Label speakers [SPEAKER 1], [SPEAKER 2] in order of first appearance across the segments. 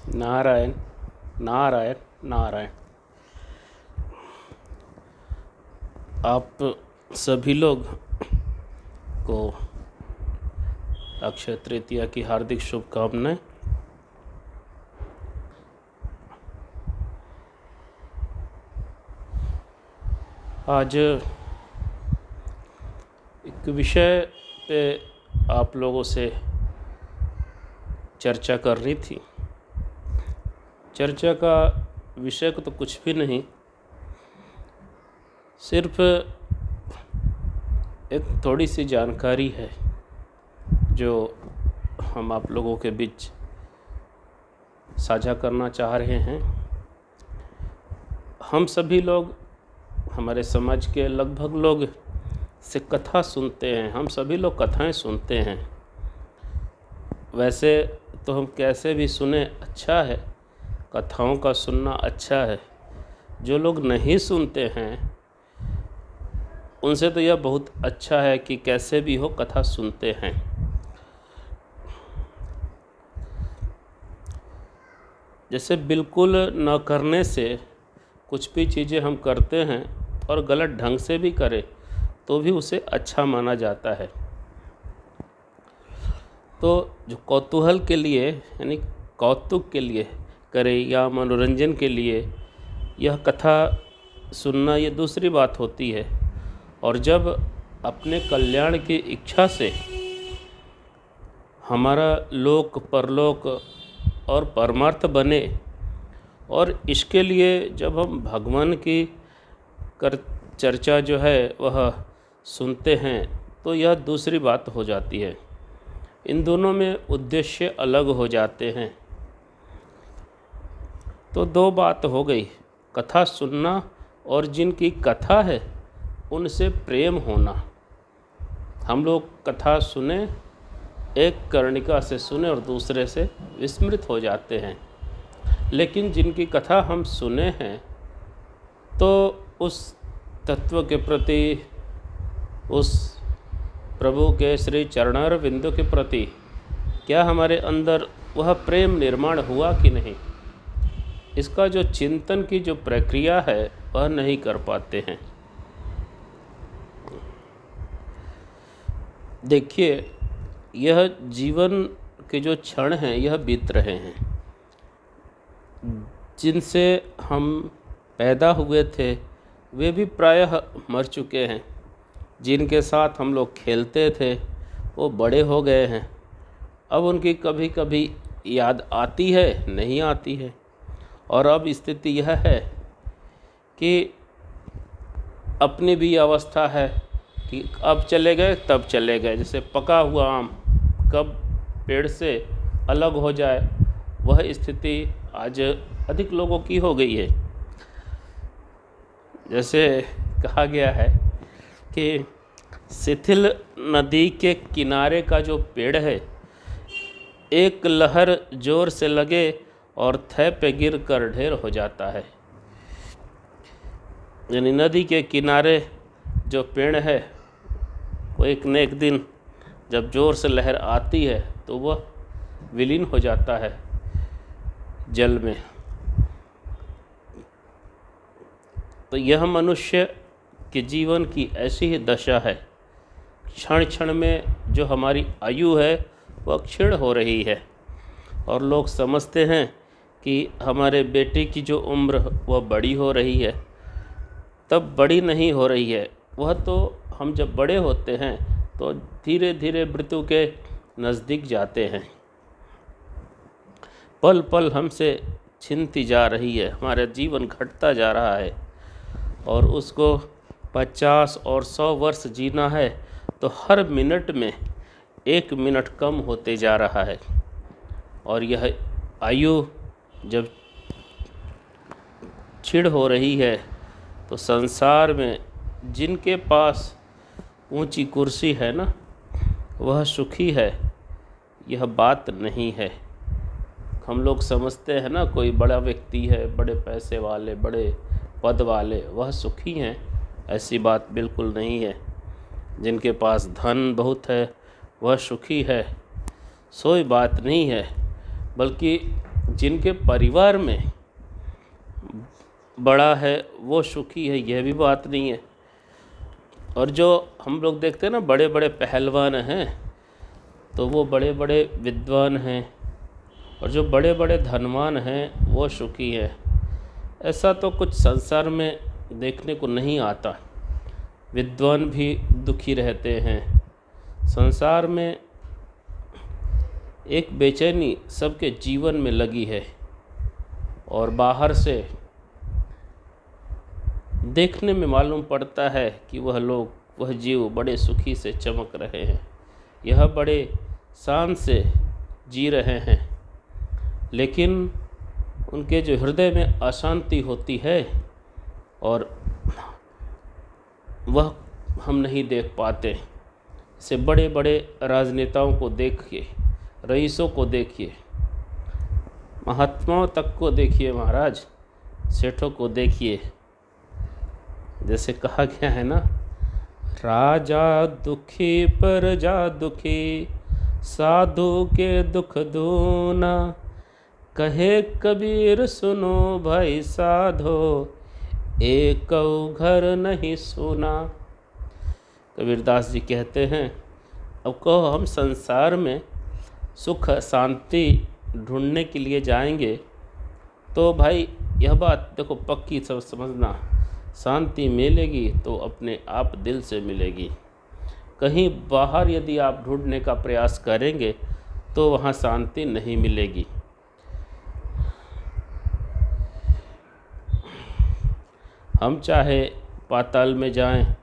[SPEAKER 1] नारायण नारायण नारायण। आप सभी लोग को अक्षय तृतीया की हार्दिक शुभकामनाएं। आज एक विषय पे आप लोगों से चर्चा करनी थी। चर्चा का विषय तो कुछ भी नहीं, सिर्फ एक थोड़ी सी जानकारी है जो हम आप लोगों के बीच साझा करना चाह रहे हैं। हम सभी लोग, हमारे समाज के लगभग लोग से कथा सुनते हैं। हम सभी लोग कथाएं सुनते हैं। वैसे तो हम कैसे भी सुने अच्छा है, कथाओं का सुनना अच्छा है। जो लोग नहीं सुनते हैं उनसे तो यह बहुत अच्छा है कि कैसे भी हो कथा सुनते हैं। जैसे बिल्कुल न करने से कुछ भी चीज़ें हम करते हैं और गलत ढंग से भी करें तो भी उसे अच्छा माना जाता है। तो जो कौतूहल के लिए यानी कौतुक के लिए करे या मनोरंजन के लिए यह कथा सुनना, ये दूसरी बात होती है। और जब अपने कल्याण की इच्छा से हमारा लोक परलोक और परमार्थ बने और इसके लिए जब हम भगवान की चर्चा जो है वह सुनते हैं तो यह दूसरी बात हो जाती है। इन दोनों में उद्देश्य अलग हो जाते हैं। तो दो बात हो गई, कथा सुनना और जिनकी कथा है उनसे प्रेम होना। हम लोग कथा सुने, एक कर्णिका से सुने और दूसरे से विस्मृत हो जाते हैं। लेकिन जिनकी कथा हम सुने हैं तो उस तत्व के प्रति, उस प्रभु के श्री चरणार बिंदु के प्रति क्या हमारे अंदर वह प्रेम निर्माण हुआ कि नहीं, इसका जो चिंतन की जो प्रक्रिया है वह नहीं कर पाते हैं। देखिए, यह जीवन के जो क्षण हैं यह बीत रहे हैं। जिनसे हम पैदा हुए थे वे भी प्रायः मर चुके हैं। जिनके साथ हम लोग खेलते थे वो बड़े हो गए हैं। अब उनकी कभी कभी याद आती है, नहीं आती है। और अब स्थिति यह है कि अपनी भी अवस्था है कि अब चले गए तब चले गए। जैसे पका हुआ आम कब पेड़ से अलग हो जाए, वह स्थिति आज अधिक लोगों की हो गई है। जैसे कहा गया है कि शिथिल नदी के किनारे का जो पेड़ है, एक लहर जोर से लगे और थै पे गिर कर ढेर हो जाता है। यानी नदी के किनारे जो पेड़ है वो एक न एक दिन जब जोर से लहर आती है तो वह विलीन हो जाता है जल में। तो यह मनुष्य के जीवन की ऐसी ही दशा है। क्षण क्षण में जो हमारी आयु है वह क्षीण हो रही है। और लोग समझते हैं कि हमारे बेटे की जो उम्र वह बड़ी हो रही है, तब बड़ी नहीं हो रही है। वह तो हम जब बड़े होते हैं तो धीरे धीरे मृत्यु के नज़दीक जाते हैं। पल पल हमसे छिनती जा रही है, हमारा जीवन घटता जा रहा है। और उसको 50 और 100 वर्ष जीना है तो हर मिनट में 1 मिनट कम होते जा रहा है। और यह आयु जब क्षीण हो रही है तो संसार में जिनके पास ऊंची कुर्सी है ना, वह सुखी है, यह बात नहीं है। हम लोग समझते हैं ना, कोई बड़ा व्यक्ति है, बड़े पैसे वाले, बड़े पद वाले, वह सुखी हैं। ऐसी बात बिल्कुल नहीं है। जिनके पास धन बहुत है वह सुखी है, सोई बात नहीं है। बल्कि जिनके परिवार में बड़ा है वो सुखी है, यह भी बात नहीं है। और जो हम लोग देखते हैं ना बड़े बड़े पहलवान हैं, तो वो बड़े बड़े विद्वान हैं, और जो बड़े बड़े धनवान हैं वो सुखी है। ऐसा तो कुछ संसार में देखने को नहीं आता। विद्वान भी दुखी रहते हैं। संसार में एक बेचैनी सबके जीवन में लगी है, और बाहर से देखने में मालूम पड़ता है कि वह लोग, वह जीव बड़े सुखी से चमक रहे हैं, यह बड़े शान से जी रहे हैं, लेकिन उनके जो हृदय में अशांति होती है और वह हम नहीं देख पाते। से बड़े बड़े राजनेताओं को देखिए, रईसों को देखिए, महात्माओं तक को देखिए, महाराज सेठों को देखिए। जैसे कहा गया है ना, राजा दुखी प्रजा दुखी, साधु के दुख दूना, कहे कबीर सुनो भाई साधो, एक घर नहीं सुना। कबीरदास जी कहते हैं, अब कहो हम संसार में सुख शांति ढूंढने के लिए जाएंगे तो भाई यह बात देखो पक्की सब समझना, शांति मिलेगी तो अपने आप दिल से मिलेगी। कहीं बाहर यदि आप ढूंढने का प्रयास करेंगे तो वहाँ शांति नहीं मिलेगी। हम चाहे पाताल में जाएं,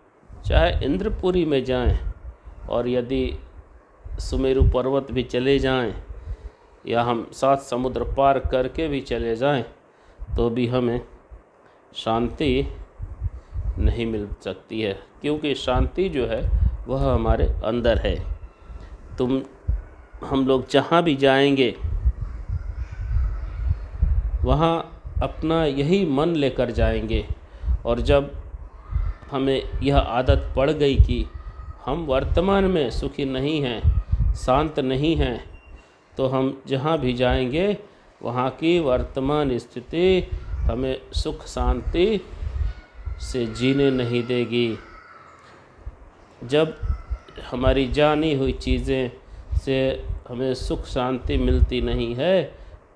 [SPEAKER 1] चाहे इंद्रपुरी में जाएं, और यदि सुमेरु पर्वत भी चले जाएं, या हम 7 समुद्र पार करके भी चले जाएं, तो भी हमें शांति नहीं मिल सकती है, क्योंकि शांति जो है वह हमारे अंदर है। हम लोग जहाँ भी जाएंगे वहाँ अपना यही मन लेकर जाएंगे, और जब हमें यह आदत पड़ गई कि हम वर्तमान में सुखी नहीं हैं, शांत नहीं हैं, तो हम जहाँ भी जाएंगे वहाँ की वर्तमान स्थिति हमें सुख शांति से जीने नहीं देगी। जब हमारी जानी हुई चीज़ें से हमें सुख शांति मिलती नहीं है,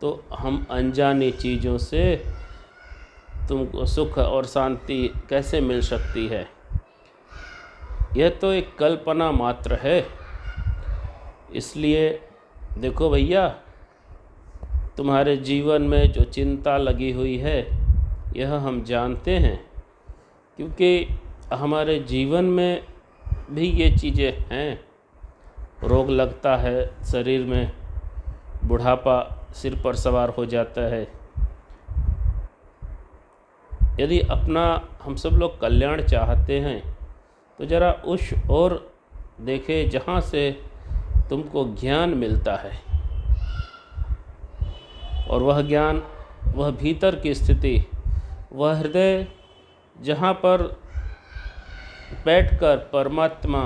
[SPEAKER 1] तो हम अनजानी चीज़ों से तुमको सुख और शांति कैसे मिल सकती है? यह तो एक कल्पना मात्र है। इसलिए देखो भैया, तुम्हारे जीवन में जो चिंता लगी हुई है यह हम जानते हैं, क्योंकि हमारे जीवन में भी ये चीज़ें हैं। रोग लगता है शरीर में, बुढ़ापा सिर पर सवार हो जाता है। यदि अपना हम सब लोग कल्याण चाहते हैं तो ज़रा उस और देखें जहाँ से तुमको ज्ञान मिलता है, और वह ज्ञान, वह भीतर की स्थिति, वह हृदय जहाँ पर बैठकर परमात्मा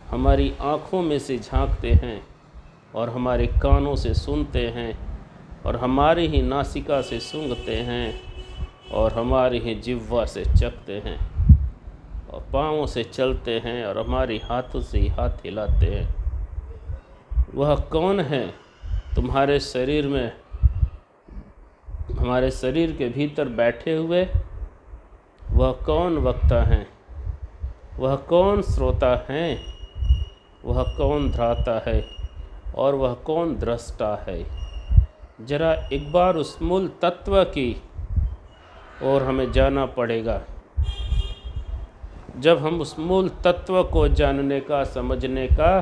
[SPEAKER 1] हमारी आँखों में से झांकते हैं, और हमारे कानों से सुनते हैं, और हमारी ही नासिका से सूंघते हैं, और हमारी ही जिह्वा से चखते हैं, और पाँवों से चलते हैं, और हमारी हाथों से ही हाथ हिलाते हैं। वह कौन है तुम्हारे शरीर में, हमारे शरीर के भीतर बैठे हुए? वह कौन वक्ता हैं? वह कौन श्रोता हैं? वह कौन ध्राता है? और वह कौन दृष्टा है? जरा एक बार उस मूल तत्व की और हमें जाना पड़ेगा। जब हम उस मूल तत्व को जानने का, समझने का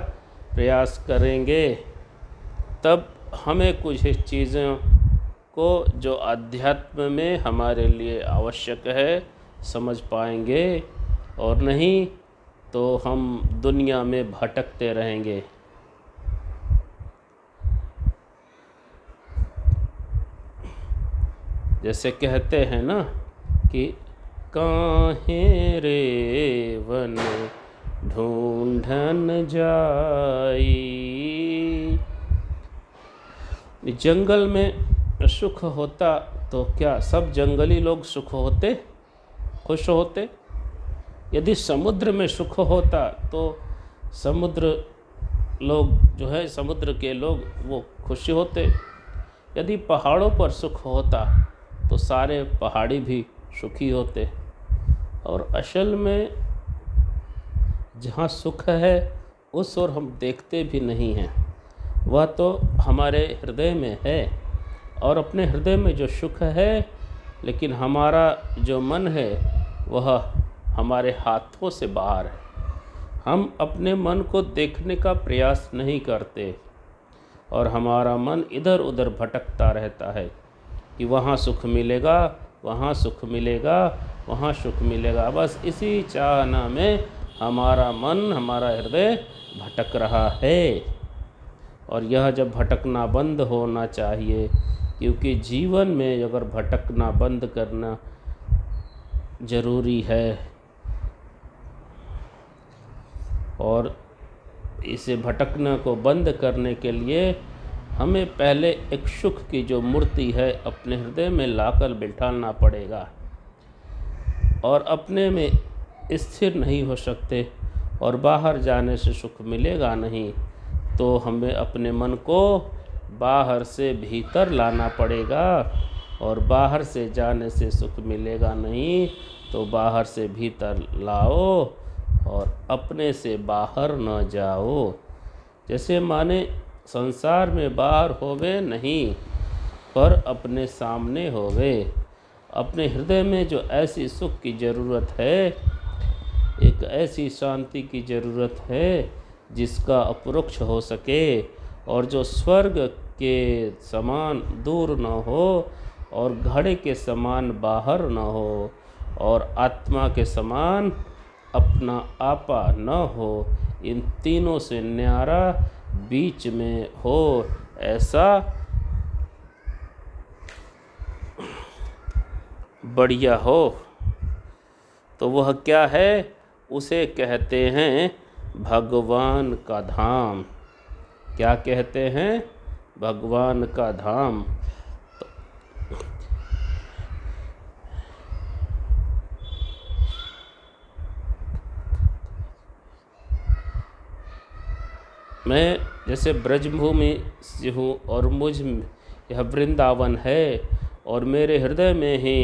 [SPEAKER 1] प्रयास करेंगे, तब हमें कुछ चीज़ों को जो अध्यात्म में हमारे लिए आवश्यक है समझ पाएंगे, और नहीं तो हम दुनिया में भटकते रहेंगे। जैसे कहते हैं ना कि काहे रे वन ढूंढन जाई। जंगल में सुख होता तो क्या सब जंगली लोग सुख होते, खुश होते? यदि समुद्र में सुख होता तो समुद्र लोग जो है, समुद्र के लोग वो खुश होते। यदि पहाड़ों पर सुख होता तो सारे पहाड़ी भी सुखी होते। और असल में जहाँ सुख है उस ओर हम देखते भी नहीं हैं, वह तो हमारे हृदय में है। और अपने हृदय में जो सुख है, लेकिन हमारा जो मन है वह हमारे हाथों से बाहर है। हम अपने मन को देखने का प्रयास नहीं करते और हमारा मन इधर उधर भटकता रहता है कि वहाँ सुख मिलेगा, वहाँ सुख मिलेगा, वहाँ सुख मिलेगा। बस इसी चाहना में हमारा मन, हमारा हृदय भटक रहा है। और यह जब भटकना बंद होना चाहिए, क्योंकि जीवन में अगर भटकना बंद करना ज़रूरी है। और इसे भटकना को बंद करने के लिए हमें पहले एक सुख की जो मूर्ति है अपने हृदय में लाकर बिठाना पड़ेगा। और अपने में स्थिर नहीं हो सकते और बाहर जाने से सुख मिलेगा नहीं, तो हमें अपने मन को बाहर से भीतर लाना पड़ेगा। और बाहर से जाने से सुख मिलेगा नहीं, तो बाहर से भीतर लाओ और अपने से बाहर न जाओ। जैसे माने संसार में बाहर होवे नहीं, पर अपने सामने होवे। अपने हृदय में जो ऐसी सुख की ज़रूरत है, एक ऐसी शांति की ज़रूरत है जिसका अपरोक्ष हो सके और जो स्वर्ग के समान दूर न हो और घड़े के समान बाहर न हो और आत्मा के समान अपना आपा न हो, इन तीनों से न्यारा बीच में हो, ऐसा बढ़िया हो। तो वह क्या है? उसे कहते हैं भगवान का धाम। क्या कहते हैं? भगवान का धाम। मैं जैसे ब्रजभूमि से हूँ और मुझ यह वृंदावन है और मेरे हृदय में ही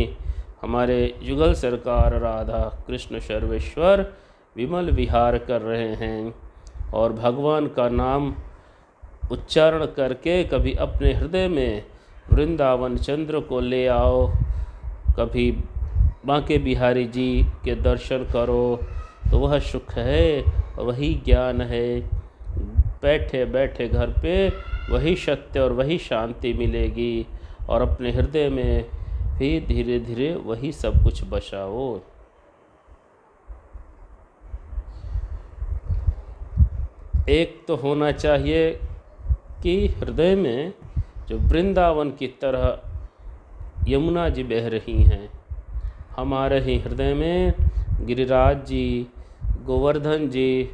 [SPEAKER 1] हमारे युगल सरकार राधा कृष्ण सर्वेश्वर विमल विहार कर रहे हैं। और भगवान का नाम उच्चारण करके कभी अपने हृदय में वृंदावन चंद्र को ले आओ, कभी बांके बिहारी जी के दर्शन करो, तो वह सुख है, वही ज्ञान है। बैठे बैठे घर पे वही सत्य और वही शांति मिलेगी और अपने हृदय में भी धीरे धीरे वही सब कुछ बसाओ। एक तो होना चाहिए कि हृदय में जो वृंदावन की तरह यमुना जी बह रही हैं, हमारे ही हृदय में गिरिराज जी, गोवर्धन जी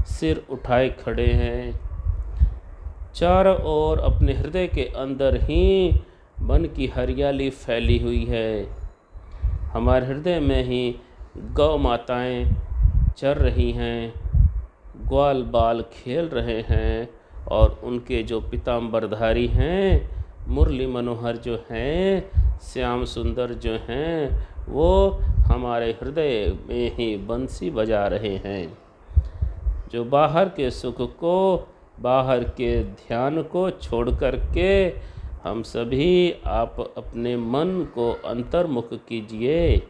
[SPEAKER 1] सिर उठाए खड़े हैं। चारों ओर अपने हृदय के अंदर ही मन की हरियाली फैली हुई है। हमारे हृदय में ही गौ माताएं चर रही हैं, ग्वाल बाल खेल रहे हैं और उनके जो पीताम्बरधारी हैं, मुरली मनोहर जो हैं, श्याम सुंदर जो हैं, वो हमारे हृदय में ही बंसी बजा रहे हैं। जो बाहर के सुख को, बाहर के ध्यान को छोड़ कर के हम सभी आप अपने मन को अंतर्मुख कीजिए।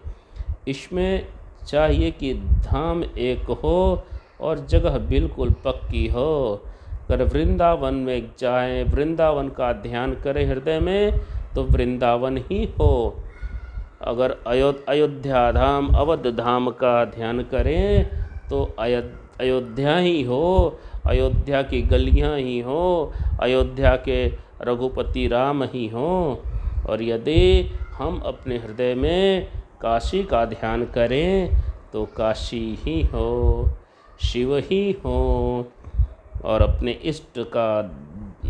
[SPEAKER 1] इसमें चाहिए कि धाम एक हो और जगह बिल्कुल पक्की हो। अगर वृंदावन में जाएं, वृंदावन का ध्यान करें हृदय में, तो वृंदावन ही हो। अगर अयोध्या धाम, अवध धाम का ध्यान करें तो अयोध्या ही हो, अयोध्या की गलियां ही हो, अयोध्या के रघुपति राम ही हो। और यदि हम अपने हृदय में काशी का ध्यान करें तो काशी ही हो, शिव ही हो। और अपने इष्ट का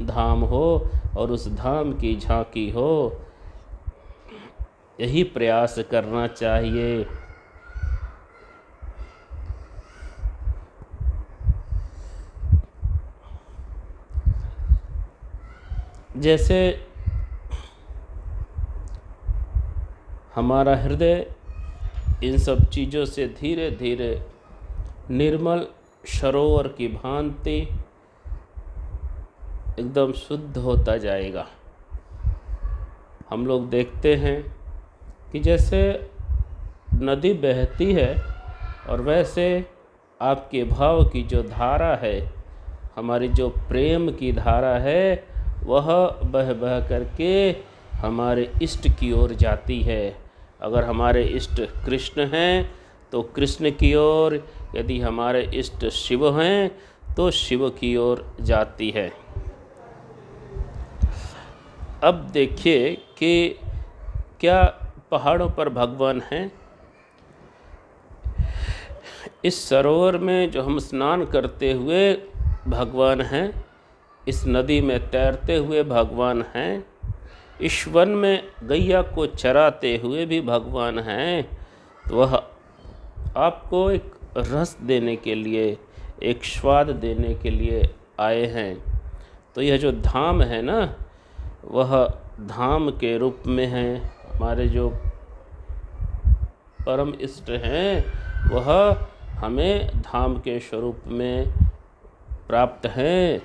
[SPEAKER 1] धाम हो और उस धाम की झांकी हो, यही प्रयास करना चाहिए। जैसे हमारा हृदय इन सब चीज़ों से धीरे धीरे निर्मल सरोवर की भांति एकदम शुद्ध होता जाएगा। हम लोग देखते हैं कि जैसे नदी बहती है और वैसे आपके भाव की जो धारा है, हमारी जो प्रेम की धारा है, वह बह बह करके हमारे इष्ट की ओर जाती है। अगर हमारे इष्ट कृष्ण हैं तो कृष्ण की ओर, यदि हमारे इष्ट शिव हैं तो शिव की ओर जाती है। अब देखिए कि क्या पहाड़ों पर भगवान हैं? इस सरोवर में जो हम स्नान करते हुए भगवान हैं, इस नदी में तैरते हुए भगवान हैं, इस वन में गैया को चराते हुए भी भगवान हैं। तो वह आपको एक रस देने के लिए, एक स्वाद देने के लिए आए हैं। तो यह जो धाम है ना, वह धाम के रूप में है। हमारे जो परम इष्ट हैं, वह हमें धाम के स्वरूप में प्राप्त हैं,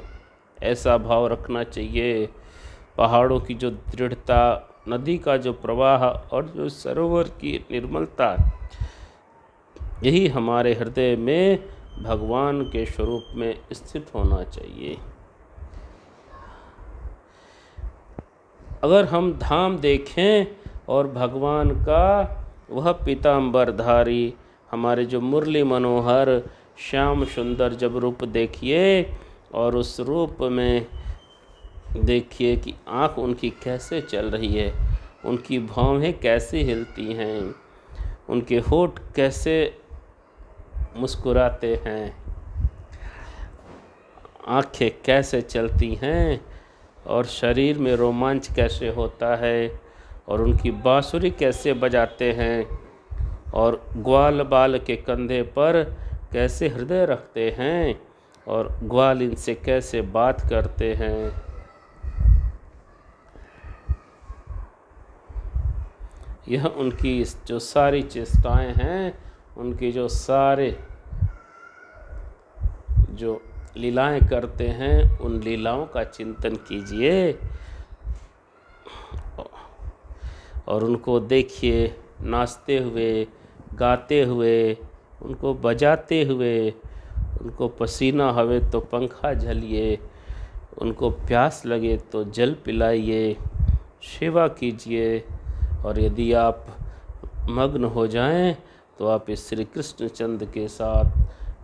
[SPEAKER 1] ऐसा भाव रखना चाहिए। पहाड़ों की जो दृढ़ता, नदी का जो प्रवाह और जो सरोवर की निर्मलता, यही हमारे हृदय में भगवान के स्वरूप में स्थित होना चाहिए। अगर हम धाम देखें और भगवान का वह पीताम्बरधारी, हमारे जो मुरली मनोहर श्याम सुंदर जब रूप देखिए, और उस रूप में देखिए कि आँख उनकी कैसे चल रही है, उनकी भौहें कैसे हिलती हैं, उनके होठ कैसे मुस्कुराते हैं, आँखें कैसे चलती हैं, और शरीर में रोमांच कैसे होता है, और उनकी बांसुरी कैसे बजाते हैं, और ग्वाल बाल के कंधे पर कैसे हृदय रखते हैं, और ग्वाल इनसे कैसे बात करते हैं। यह उनकी जो सारी चेष्टाएं हैं, उनकी जो सारे जो लीलाएं करते हैं, उन लीलाओं का चिंतन कीजिए और उनको देखिए नाचते हुए, गाते हुए, उनको बजाते हुए। उनको पसीना हवे तो पंखा झलिए, उनको प्यास लगे तो जल पिलाइए, सेवा कीजिए। और यदि आप मग्न हो जाएं तो आप इस श्री कृष्ण चंद्र के साथ,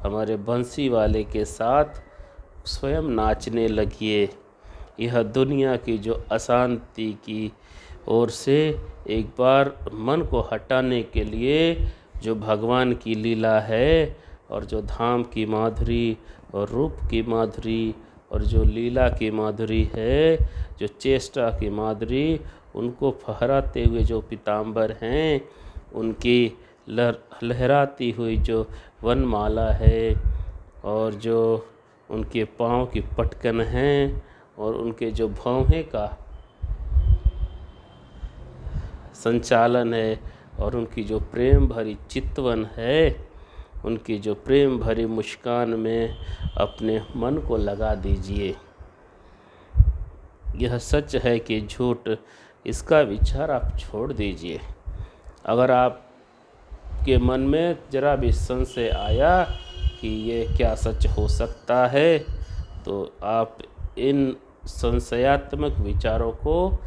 [SPEAKER 1] हमारे बंसी वाले के साथ स्वयं नाचने लगिए। यह दुनिया की जो अशांति की ओर से एक बार मन को हटाने के लिए जो भगवान की लीला है, और जो धाम की माधुरी और रूप की माधुरी और जो लीला की माधुरी है, जो चेष्टा की माधुरी, उनको फहराते हुए जो पीताम्बर हैं, उनकी लहराती हुई जो वनमाला है, और जो उनके पाँव की पटकन हैं, और उनके जो भौहें का संचालन है, और उनकी जो प्रेम भरी चितवन है, उनकी जो प्रेम भरी मुस्कान में अपने मन को लगा दीजिए। यह सच है कि झूठ, इसका विचार आप छोड़ दीजिए। अगर आपके मन में जरा भी संशय आया कि ये क्या सच हो सकता है, तो आप इन संशयात्मक विचारों को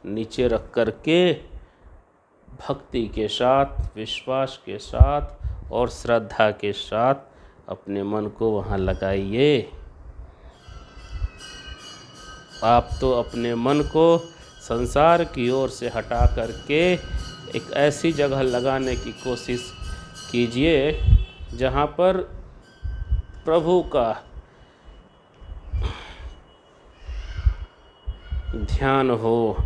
[SPEAKER 1] नीचे रख कर के भक्ति के साथ, विश्वास के साथ और श्रद्धा के साथ अपने मन को वहाँ लगाइए। आप तो अपने मन को संसार की ओर से हटा करके एक ऐसी जगह लगाने की कोशिश कीजिए जहाँ पर प्रभु का ध्यान हो,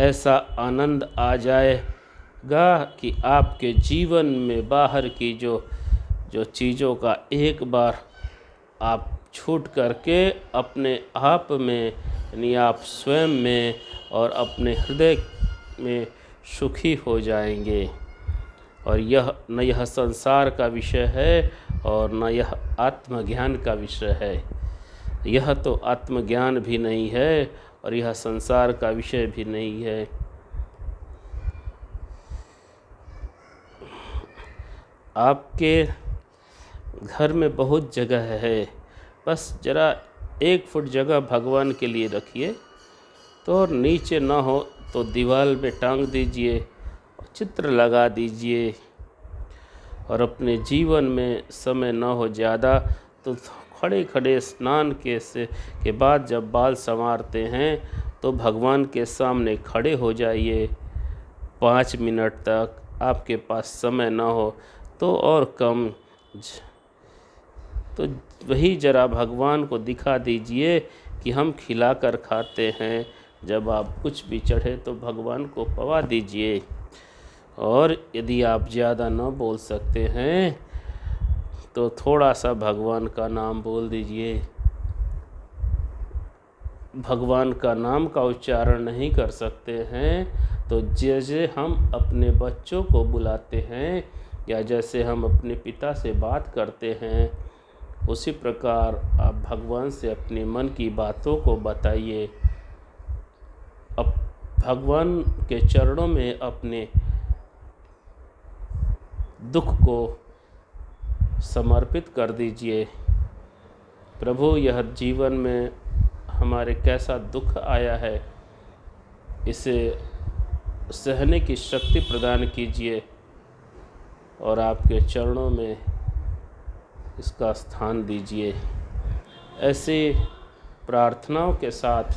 [SPEAKER 1] ऐसा आनंद आ जाएगा कि आपके जीवन में बाहर की जो जो चीज़ों का एक बार आप छूट करके अपने आप में, यानी आप स्वयं में और अपने हृदय में सुखी हो जाएंगे। और यह न यह संसार का विषय है और न यह आत्मज्ञान का विषय है। यह तो आत्मज्ञान भी नहीं है और यह संसार का विषय भी नहीं है। आपके घर में बहुत जगह है, बस ज़रा 1 फुट जगह भगवान के लिए रखिए। तो और नीचे ना हो तो दीवार में टांग दीजिए, चित्र लगा दीजिए। और अपने जीवन में समय ना हो ज़्यादा तो खड़े खड़े स्नान के बाद जब बाल संवारते हैं तो भगवान के सामने खड़े हो जाइए 5 मिनट तक। आपके पास समय ना हो तो और कम, तो वही ज़रा भगवान को दिखा दीजिए कि हम खिला कर खाते हैं। जब आप कुछ भी चढ़े तो भगवान को पवा दीजिए। और यदि आप ज़्यादा न बोल सकते हैं तो थोड़ा सा भगवान का नाम बोल दीजिए। भगवान का नाम का उच्चारण नहीं कर सकते हैं तो जैसे हम अपने बच्चों को बुलाते हैं या जैसे हम अपने पिता से बात करते हैं, उसी प्रकार आप भगवान से अपने मन की बातों को बताइए। अब भगवान के चरणों में अपने दुख को समर्पित कर दीजिए। प्रभु, यह जीवन में हमारे कैसा दुख आया है, इसे सहने की शक्ति प्रदान कीजिए और आपके चरणों में इसका स्थान दीजिए। ऐसे प्रार्थनाओं के साथ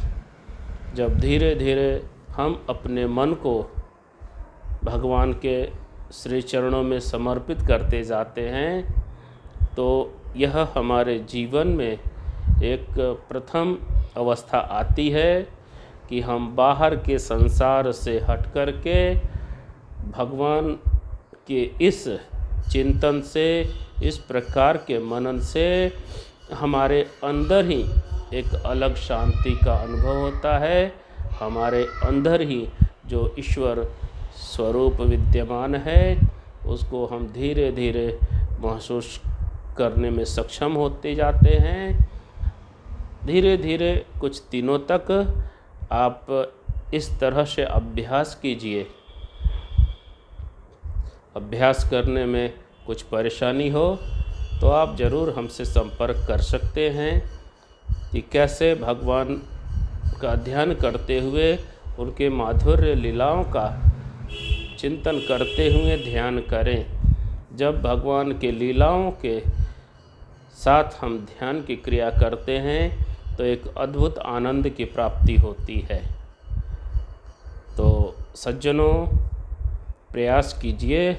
[SPEAKER 1] जब धीरे धीरे हम अपने मन को भगवान के श्री चरणों में समर्पित करते जाते हैं तो यह हमारे जीवन में एक प्रथम अवस्था आती है कि हम बाहर के संसार से हट कर के भगवान के इस चिंतन से, इस प्रकार के मनन से हमारे अंदर ही एक अलग शांति का अनुभव होता है। हमारे अंदर ही जो ईश्वर स्वरूप विद्यमान है उसको हम धीरे धीरे महसूस करने में सक्षम होते जाते हैं। धीरे धीरे कुछ दिनों तक आप इस तरह से अभ्यास कीजिए। अभ्यास करने में कुछ परेशानी हो तो आप ज़रूर हमसे संपर्क कर सकते हैं कि कैसे भगवान का ध्यान करते हुए उनके माधुर्य लीलाओं का चिंतन करते हुए ध्यान करें। जब भगवान के लीलाओं के साथ हम ध्यान की क्रिया करते हैं तो एक अद्भुत आनंद की प्राप्ति होती है। तो सज्जनों, प्रयास कीजिए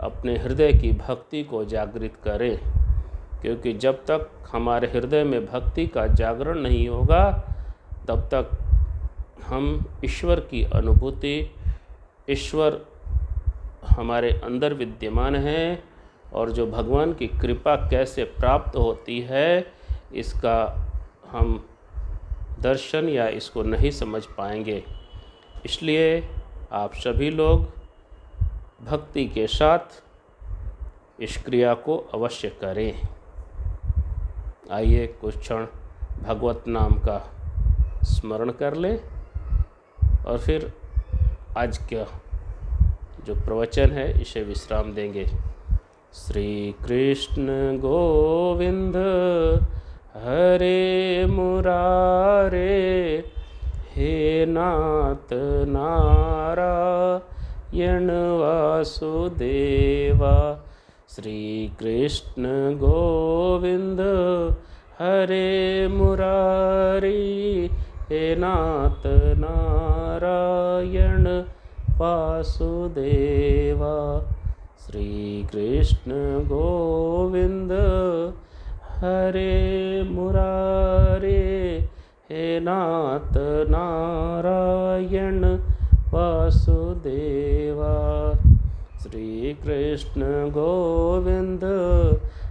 [SPEAKER 1] अपने हृदय की भक्ति को जागृत करें, क्योंकि जब तक हमारे हृदय में भक्ति का जागरण नहीं होगा तब तक हम ईश्वर की अनुभूति, ईश्वर हमारे अंदर विद्यमान है और जो भगवान की कृपा कैसे प्राप्त होती है इसका हम दर्शन या इसको नहीं समझ पाएंगे। इसलिए आप सभी लोग भक्ति के साथ इस क्रिया को अवश्य करें। आइए कुछ क्षण भगवत नाम का स्मरण कर लें और फिर आज का जो प्रवचन है इसे विश्राम देंगे। श्री कृष्ण गोविंद हरे मुरारे, हे नाथ नारायण वासुदेवा। श्री कृष्ण गोविंद हरे मुरारी, हे नाथ नारायण वासुदेवा। श्री कृष्ण गोविंद हरे मुरारे, हे नाथ नारायण वासुदेवा। श्री कृष्ण गोविंद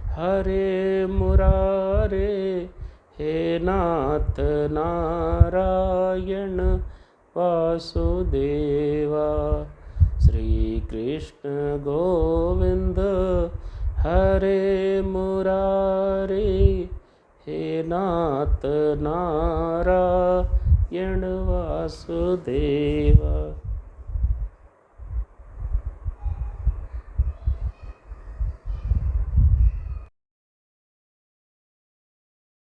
[SPEAKER 1] हरे मुरारे, हे नाथ नारायण वासुदेवा। श्री कृष्ण गोविंद हरे मुरारे, हे नाथ नारायण वासुदेवा।